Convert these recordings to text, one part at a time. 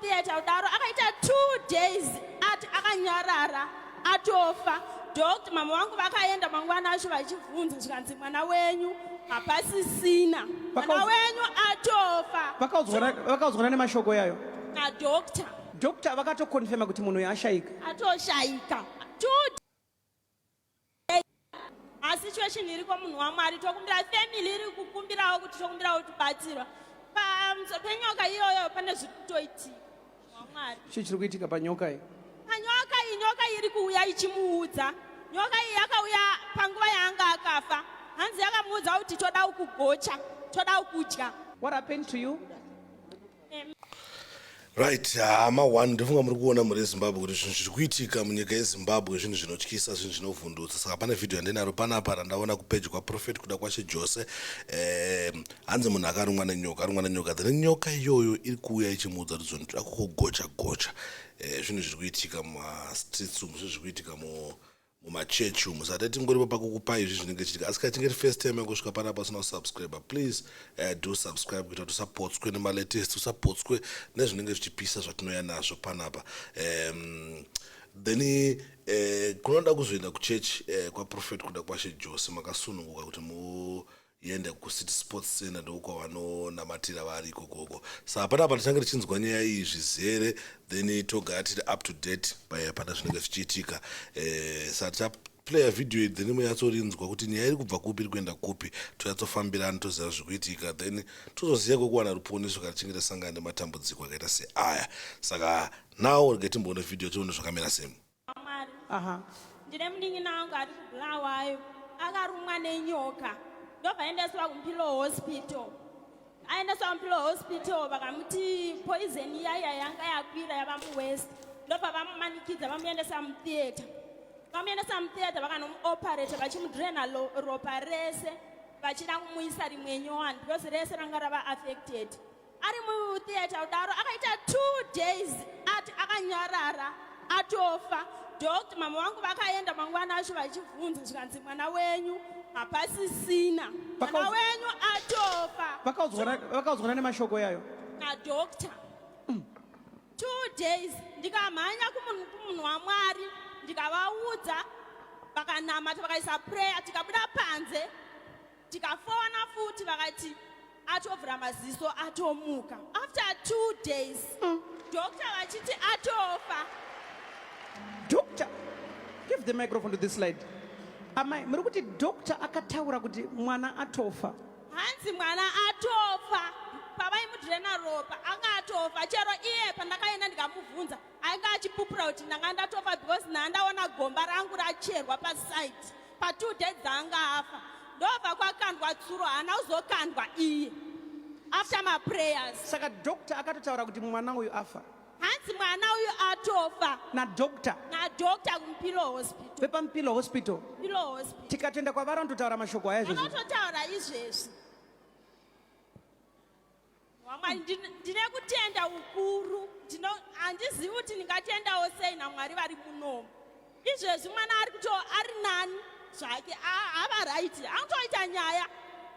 mutheatre kudaro akaita 2 days ati akanyarara atofa. Dr. mama wangu vakaenda mangwana acho vachibvunza zvikanzi mwana wenyu hapasisina, mwana wenyu atofa. Vakaudzwana nemashoko yayo nadokta. Dokta vakatokonfirma kuti munhu uyu ashayika. Atoshayika. Asi situation iri kwamunhu waMwari tokumbira family iri kukumbirawo kuti tokumbirawo tibatsirwa. Penyoka iyoyo pane zviri kutoitika waMwari. Chii chiri kuitika panyoka iyi? Panyoka iyi, nyoka iri kuuya ichimuudza. Nyoka iyi yakauya panguva yaanga akafa. Hanzi yakamuudza kuti toda kugocha, toda kudya. What happened to you? Right, one ndofunga muri kuona muri Zimbabwe kuti zvinhu zviri kuitika munyika yeZimbabwe zvinhu zvinotyisa, zvinhu zvinovhundutsa. Saka pane video yandinaro panapa randaona kupage kwaProfet kuda kwashe Jose. Hanzi munhu akarumwa nenyoka. Then nyoka iyoyo iri kuuya ichimuudza kuti zvinhu zviri kugocha. Zvinhu zviri kuitika mumastreets umu, zviri kuitika mumachechi umu. Saka tingoripo pakukupai izvi zvinenge chiitika. Asi kana tingeri first time yangosvika panapa usina kusubscribe, please do subscribe kuita kuti usapotswe nemalatest, usapotswe nezvinenge zvichipisa zvatinoya nazvo panapa. Then kunoda kuzoenda kuchechi kwaProfet kuda kwashe Jose makasununguka kuti muende kuCity Sports Center ndoko vanonamatira vari ikoko. Saka panapa tichange tichinzwa nyaya iyi zvizere, then togara tiri up to date pana zvinenge zvichiitika. Saka play a video then munyatsorinzwa kuti nyaya iri kubva kupi iri kuenda kupi, toyatsofambirana toziva zviri kuitika, then tozoziva kwekuwana ruponeso kana tichinge tasangana nematambudziko akaita seaya. Saka now regetimboona video tione zvakamira sei. Ndine munin'ina wangu ari kuBulawayo akarumwa nenyoka. Ndobva aendeswa kuMpilo Hospital. Aendeswa kuMpilo Hospital vakamuti poison iyaya yanga yakwira yava muWest. Ndobva vamumanikidza vamuendesa mutheatre. Vamuendesa mutheatre vakanomuoperate vachimudrena ropa rese vachida kumuisa rimwe nyowani because rese ranga rava affected. Ari mutheatre kudaro akaita 2 days ati akanyarara atofa. Dr. mama wangu vakaenda mangwana acho vachibvunza zvikanzi mwana wenyu hapasisina, mwana wenyu atofa. Vakaudzwana nemashoko yayo nadokta. 2 days ndikamhanya kumunhu waMwari ndikavaudza, vakanamata vakaisa prayer, tikabuda panze tikafona futi vakati atovhura maziso atomuka. After 2 days dokta vachiti atofa. Doctor, give the microphone to this slide. Amai, muri kuti doctor akataura kuti mwana atofa. Hanzi mwana atofa. Pavaimudrena ropa anga atofa. Chero iye pandakaenda ndikamubvunza ainga achipupura kuti ndanga ndatofa because ndandaona gomba rangu racherwa pasite. Pa2 days dzanga afa. Ndobva kwakandwa tsuro hana kuzokandwa iye. After my prayers. Saka doctor akatotaura kuti mwana uyu afa. Hanzi mwana uyu atofa. Na doctor kuMpilo Hospital. Pepa Mpilo Hospital. Mpilo Hospital. Tikatenda kwa vara ndotaura mashoko aya izvezvi. Anototaura izvezvi. Wamwari ndine kutenda ukuru. Handizivi kuti ndingatendawo sei naMwari vari munomu. Izvezvi mwana ari nani zvake hava right. Anotoita nyaya.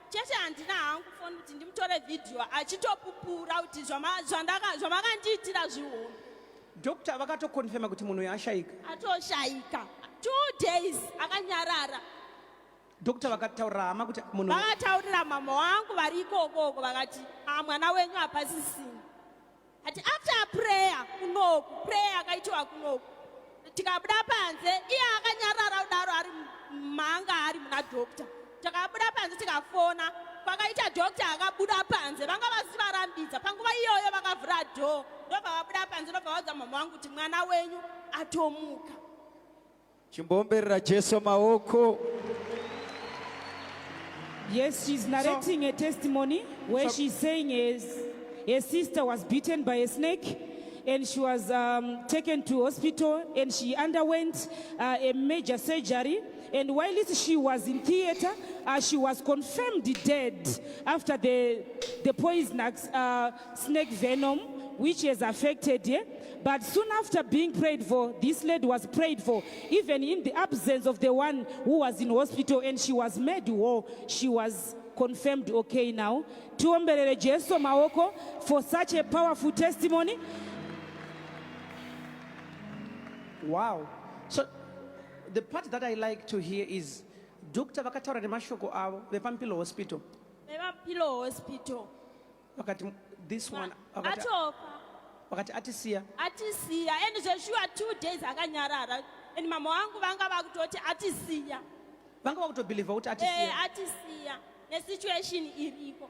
Chete handina hangu foni kuti ndimutore video achitopupura kuti zvamakandiitira zvihombe. Doctor vakatokonfirma kuti munhu uyu ashayika. Atoshayika. 2 days akanyarara. Doctor vakataurira hama kuti munhu. Vakataurira mama wangu vari ikoko vakati mwana wenyu hapasisina. Ati after prayer kunoku, prayer akaitwa kunoku. Tikabuda panze iye akanyarara kudaro ari mhanga ari muna doctor. Takabuda panze tikafona kwakaita doctor akabuda panze vanga vasivarambidza panguva iyoyo vakavhura door. Ndobva vabuda panze ndobva vaudza mama wangu kuti mwana wenyu atomuka. Chimbomberera Jesu maoko. Yes, she's narrating a testimony where she's saying her sister was bitten by a snake and she was taken to hospital and she underwent a major surgery. And while she was in theater, she was confirmed dead after the poisonous snake venom, which has affected her. But soon after being prayed for, this lady was prayed for, even in the absence of the one who was in hospital, and she was made whole. She was confirmed okay now. Tuomberere Jesu maoko for such a powerful testimony. Wow. So the part that I like to hear is Dr. vakataura nemashoko avo vepampilo hospital. vevampilo hospital Vakati this one atofa vakati atisiya. atisiya and zveshuwa 2 days akanyarara and mama vangu vanga vakutoti atisiya Vanga vakutobhilivha kuti atisiya. atisiya nesituation iriko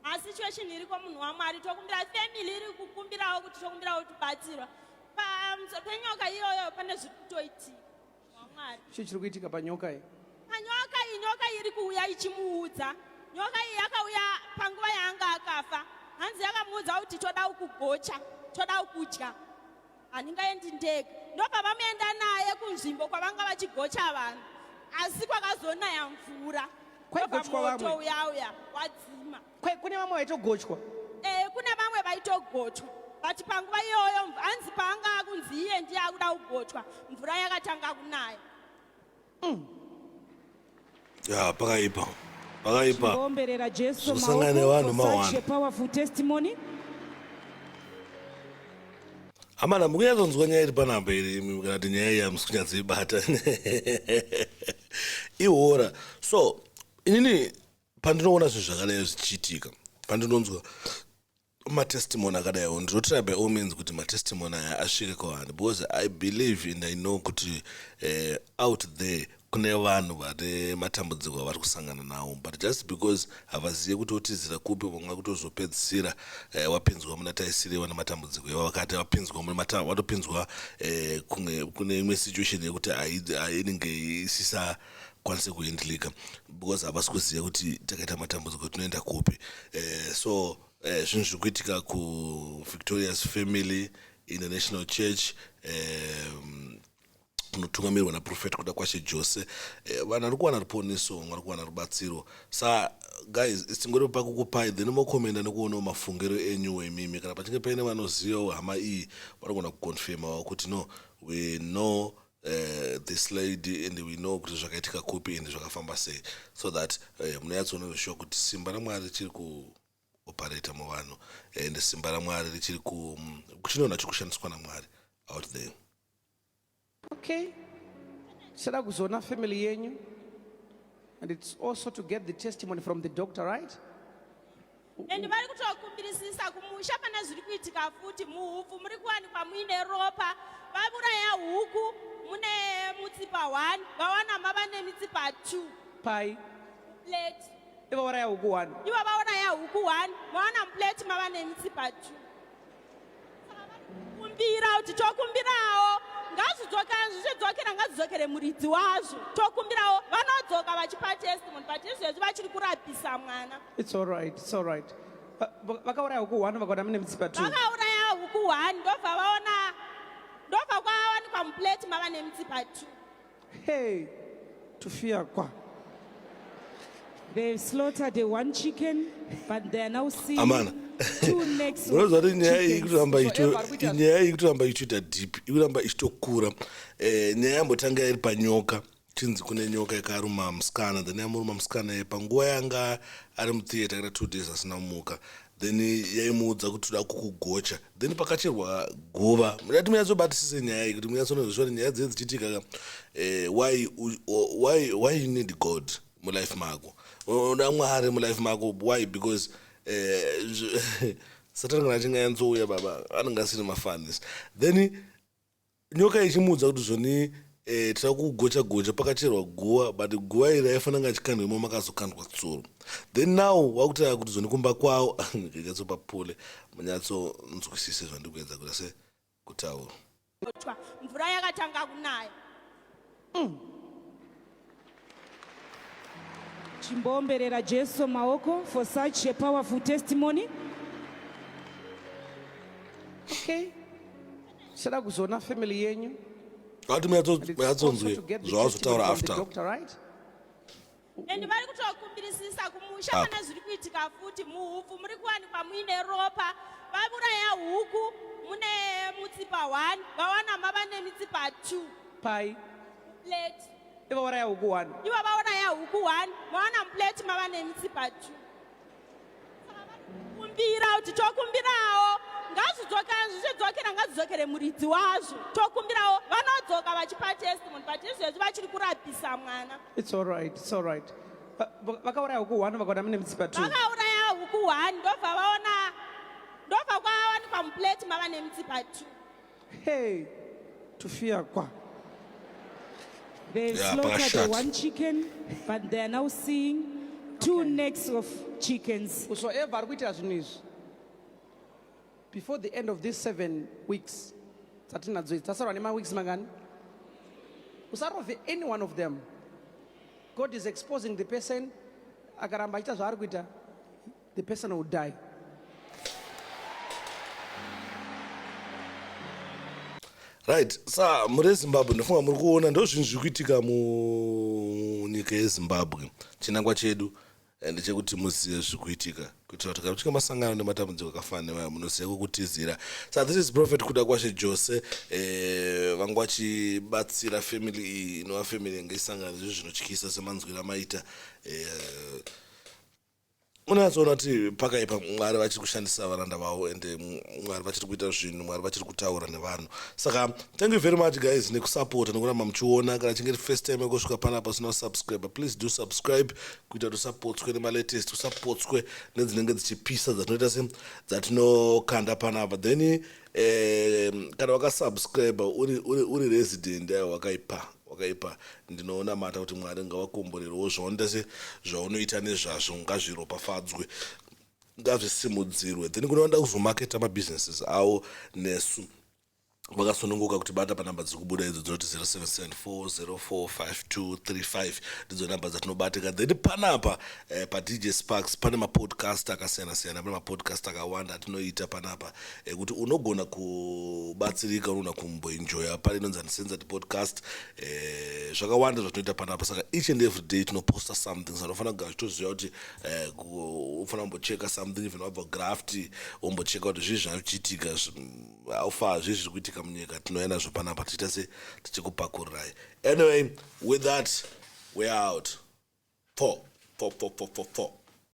asituation iriko munhu wamwari tokumbira family iri kukumbirawo kuti tokumbirawo tibatsirwa pamusoro penyoka iyoyo pane zviri kutoitika wamwari Chii chiri kuitika panyoka iyi? panyoka iyi nyoka iri kuuya ichimuudza nyoka iyi yakauya panguva yaanga akafa hanzi yakamuudza kuti toda kugocha toda kudya handingaendi ndega ndobva vamuenda naye kunzvimbo kwavanga vachigocha vanhu asi kwakazonaya mvura Kwaigochwa moto vamwe? uyauya wadzima Kune vamwe vaitogochwa. kune vamwe vaitogochwa but panguva iyoyo hanzi paanga kunzi iye ndiye akuda kugochwa mvura yakatanga kunaya ya pakaipa Chimbomberera Jesu Zosangana nevanhu Maoko for mawanda. such a powerful testimony. hamana mukunyatsonzwa nyaya iri panhamba iri imi kana kuti nyaya iyi hamusi kunyatsoibata ihora. So inini pandinoona zvinhu zvakadai zvichiitika pandinonzwa matestimony akadaiwo ndinotry by all means kuti matestimony aya asvike kuvanhu because I believe and I know kuti out there kune vanhu vane matambudziko avari kusangana nawo but just because havazive kuti otizira kupi vanga kutozopedzisira wapinzwa muna taisireva nematambudziko iwa vakati watopinzwa kune imwe situation yekuti inenge isisakwanise kuhendlika because havasi kuziva kuti takaita matambudziko tinoenda kupi. So zvinhu zviri kuitika kuVictoria's Family International Church unotungamirwa naprofeti kuda kwashe Jose vanhu vari kuwana ruponeso vari kuwana rubatsiro. Sa guys tingori pakukupai then mokomenda nekuonawo mafungiro enyu imimi kana pachinge paine vanozivawo hama iyi vanogona kuconfirmawo kuti no we know this lady and we know kuti zvakaitika kupi and zvakafamba sei so that munonyatsoona zvishuwa kuti simba raMwari richiri kuoperata muvanhu and simba raMwari richiri kuchinonha chokushandiswa naMwari out there. Okay. Sada kuzona family yenyu. And it's also to get the testimony from the doctor, right? and vari kutokumbirisisa kumusha pane zviri kuitika futi muhupfu muri kuwanikwa muine ropa vauraya huku mune mutsipa 1 vawana mava nemitsipa 2 Pai. plate Eva waraya huku one. ivo vauraya huku 1 vawana muplate mava nemitsipa 2 kumbira kuti tokumbirawo ngazvichidzokera ngazidzokere muridzi wazvo tokumbirawo vanodzoka vachipa testimony but izvezvi vachiri kurapisa mwana It's all right. It's all right. Vakauraya huku one vakaona mune mitsipa 2. vakauraya huku 1 ndobva kwavawanikwa muplate mava nemitsipa 2 Hey. Tufia kwa. They slaughtered one chicken, but they are now seeing Amana. 2 necks Unoziva kuti of nyaya iyi chickens. ikutoramba ichiita deep ikuramba ichitokura. Nyaya yambotanga iri panyoka chinzi kune nyoka yakaruma musikana then yamuruma musikana panguva yanga ari mutheatre kana 2 days asina kumuka then yaimuudza kuti toda kukugocha then pakacherwa guva mudati munyatsobatisise nyaya iyi kuti munyatsonozviswa kuti nyaya dzinenge dzichiitika why you need God mulife mako unoda Mwari mulife mako why because Satani kana achinge yanzouya baba anenge asiri mafanis then nyoka ichimuudza kuti zvoni tira kugocha pakacherwa guva but guva iri aifanira kunge achikandwa imo makazokandwa tsuro then now wakutaura kuti zvoni kumba kwawo ikatsopa pule munyatsonzwisise zvandiri kuedza kuita sekutaura mvura yakatanga kunaya Chimbomberera Jesu Maoko for such a powerful testimony. Okay. Sada kuzona family yenyu. ati And it's also to munyatsonzwe get the zvavazotaura testimony from the after doctor, right? and vari kutokumbirisisa kumusha pane zviri kuitika futi muhupfu muri kuwanikwa muine ropa vauraya huku mune mutsipa 1 vawana mava nemitsipa 2 Pai. plate Eva waraya huku one. ivo vauraya huku 1 vawana muplate mava nemitsipa 2 kumbira kuti tokumbirawo zvichidzokera ngadzidzokere muridzi wazvo tokumbirawo vanodzoka vachipa testimony but izvezvi vachiri kurapisa mwana. It's all right, it's all right. Vakauraya huku 1 vakaona mune mitsipa 2. Vakauraya huku 1 ndobva kwawanikwa muplate mava nemitsipa 2. Hey, tufia kwa. They Yeah, slaughtered pakashata. 1 chicken, but they are now seeing 2 necks of chickens. Whosoever ari kuita zvinhu izvi, before the end of these 7 weeks, dzatinadzo idzi, tasarwa nema-weeks mangani? Usarove any one of them. God is exposing the person. Akaramba achiita zvaari kuita, the person will die. Right, sa muri Zimbabwe ndofunga muri kuona ndo zvinhu zviri kuitika munyika yeZimbabwe. Chinangwa chedu ndechekuti muzive zviri kuitika kuitira kuti kana masangano nematambudziko akafana newayo munoziva kukutizira. So this is Prophet Kuda Kwashe Jose vanga vachibatsira family iyi inova family inge isangana nezvinhu zvinotyisa semanzwiro amaita. Unatsoona kuti pakaipa Mwari vachiri kushandisa varanda vavo ende Mwari vachiri kuita zvinhu, Mwari vachiri kutaura nevanhu. Saka thank you very much guys nekusapota nekuramba muchiona. Kana chinge first time kusvika panapa usina kusubscribe, please do subscribe kuita kuti usapotswe nemalatest, usapotswe nedzinenge dzichipisa dzatinokanda panapa. Then kana wakasubscribe uri resident wakaipa ndinoona mata kuti Mwari ngavakomborerewo zvondese zvaunoita nezvazvo ngazviropafadzwe ngazvisimudzirwe. Then kunoenda kuzomaketa mabusinesses avo nesu vakasununguka kuti bata panhamba dziri kubuda idzo dzinoti 0774045235 ndidzo namba dzatinobatika. Then panapa paDJ Sparks pane mapodcast akasiyana-siyana, pane mapodcast akawanda atinoita panapa kuti unogona kubatsirika, unogona kumboenjoya pale inonzi Uncensored podcast. Zvakawanda zvatinoita panapa. Saka each and every day tinoposta something. Saka unofana kugara uchitoziva kuti ufana kumbocheka something, even wabva graft wombocheka kuti zvizvi zvarichiitika aufa zvizvi zviri kuitika munyika tinoenda nazvo panapa tichita se tichikupakurirai. Anyway, with that we are out. 4